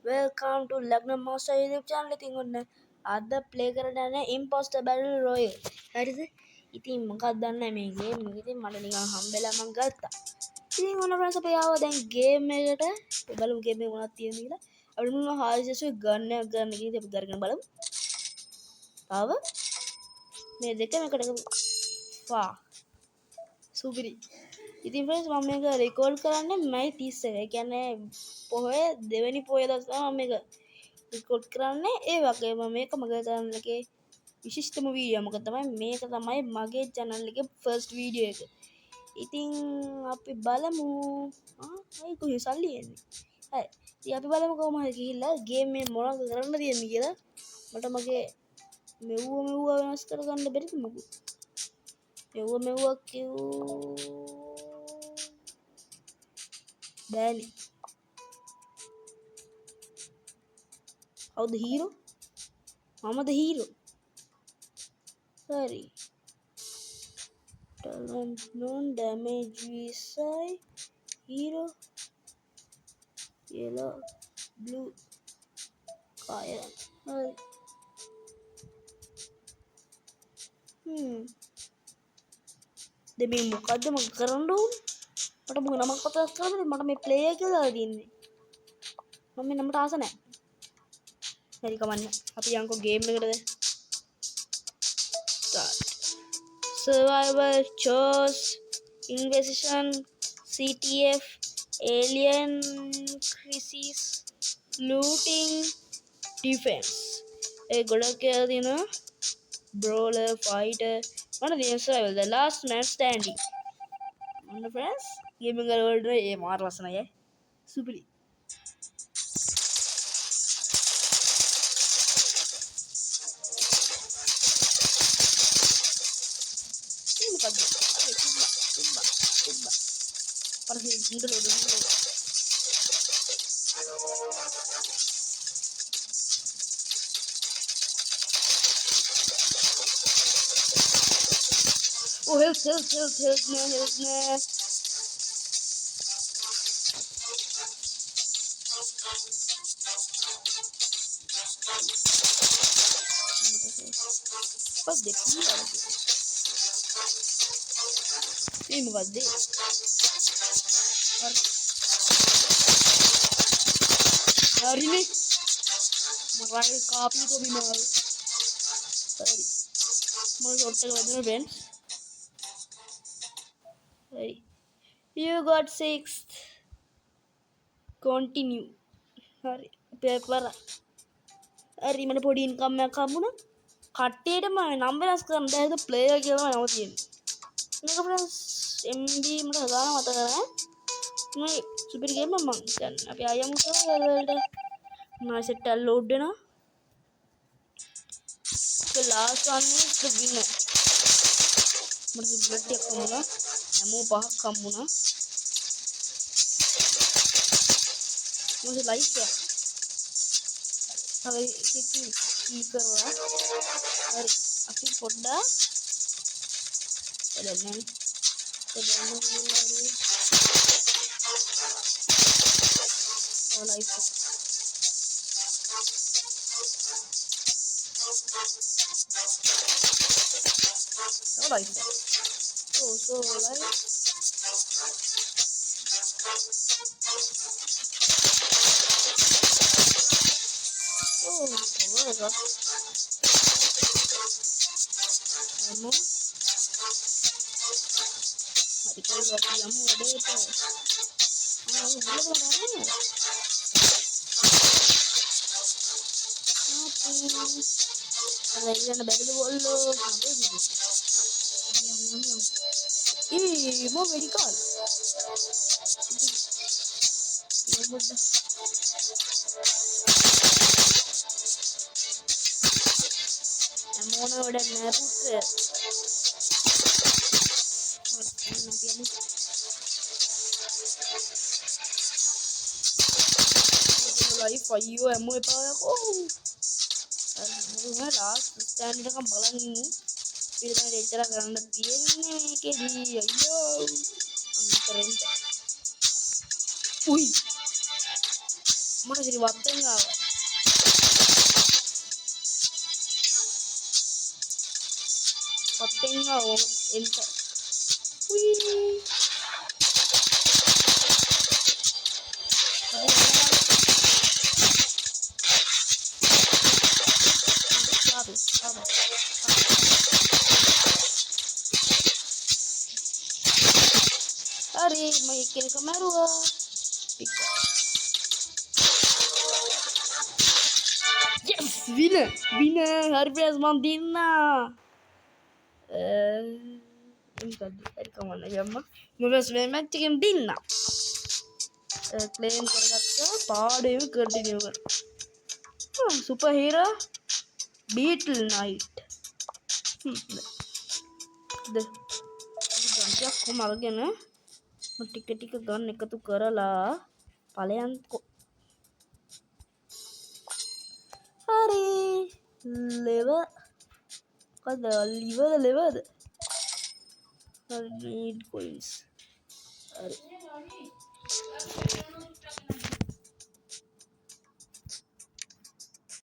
Welcome to Lagna Master YouTube channel. ඉතින් ඔන්න අද ප්ලේ කරන්න යන්නේ Imposter Battle Royale. හරිද? ඉතින් මොකක්ද දන්නේ මේ ගේම් එක. ඉතින් මට නිකන් හම්බෙලා මම ගත්තා. ඉතින් ඔන්න friends අපි ආවා දැන් ගේම් එකට. බලමු ගේම් එක මොනවද තියෙන්නේ කියලා. අපිට මුලින්ම හායිසෙසු ගන්න එක ගන්න කියලා අපි කරගෙන බලමු. ආව මේ දෙකම එකට වා සුපිරි. ඉතින් friends මම මේක රෙකෝඩ් කරන්නේ මයි 31. ඒ කියන්නේ පොහොය දෙවෙනි පොහොය දවසේ මම මේක රෙකෝඩ් කරන්නේ. ඒ වගේම මේක මගේ channel එකේ විශිෂ්ටම වීඩියෝ. මොකද තමයි මේක තමයි මගේ channel එකේ first වීඩියෝ එක. ඉතින් අපි බලමු අයි කොහේ සල්ලි එන්නේ. හරි. ඉතින් අපි බලමු කොහොම හරි ගිහිල්ලා ගේම් මේ මොනවද කරන්න තියෙන්නේ කියලා. මට මගේ මෙව්ව වෙනස් කරගන්න බැරිද මොකද? මෙව්ව බෑනි. කවුද හීරෝ? මමද හීරෝ? හරි. talent non damage visai hero yellow blue kaya. Hari. දැන් මේ මොකද්ද මම කරන්න ඕනේ? මට මොකද නමක් කතා කරන්නේ? මට මේ ප්ලේයර් කියලා දින්නේ. මම මේ නමට ආස නැහැ. හරි කමන්නේ. අපි යන්කෝ ගේම් එකටද. start. Survival, chores, investigation, CTF, alien crisis, looting, defense. ඒ ගොඩක් කියලා දිනවා. Brawler, fighter, one of the survival, the last man standing. On the friends, gaming world में ये मार लसना है, सुपरी. ये मुकद्दर, कुब्बा, पर फिर निकलो. Oh help me. Pas de qui ये मुकद्दर और नहीं मगर काफी तो भी मार सॉरी मुझे छोटे बदले friends. You got 6th. Continue. හරි පේපර් හරි මට පොඩි ඉන්කම් එකක් හම්බුණා. කට්ටියටම නම් වෙනස් කරන්න බැරිද ප්ලේයර් කියලා නම තියෙන්නේ. මේක ෆ්‍රෙන්ඩ්ස් MB මට ගාන මතක නැහැ. මේ සුපිරි ගේම් මම කියන්නේ. අපි ආයෙම කරලා වලට මාසෙට ලෝඩ් වෙනවා. The last one is the winner. මට බුලට් එකක් හම්බුණා. හැමෝ පහක් හම්බුණා. मुझे लाइक है अगर की कर रहा और अभी पोड्डा एलेमेंट और लाइक और like so like However, Mona udah naruh ke live ayo emo apa aku last stand එක බලන් ඉමු පිළිතන දෙච්චර කරන්න තියෙන්නේ මේකෙදී අයියෝ අන්තරෙන්ට උයි මට ඉතින් වත්තෙන් ආවා. වත්තෙන් ආවා එන්ට. උයි. Hari may kill ka marua. Yes, winner. Hari prize mandina. Hari kemana ya mah? Mubes match game dinna. Claim කරගත්තා. පාඩේම continue කරා. Super hero Beetle Knight. ගන්ටියක් කොහම අරගෙන ටික ටික ගන්න එකතු කරලා ඵලයන්කෝ. හරි ලෙව කද ලෙවද need coins. හරි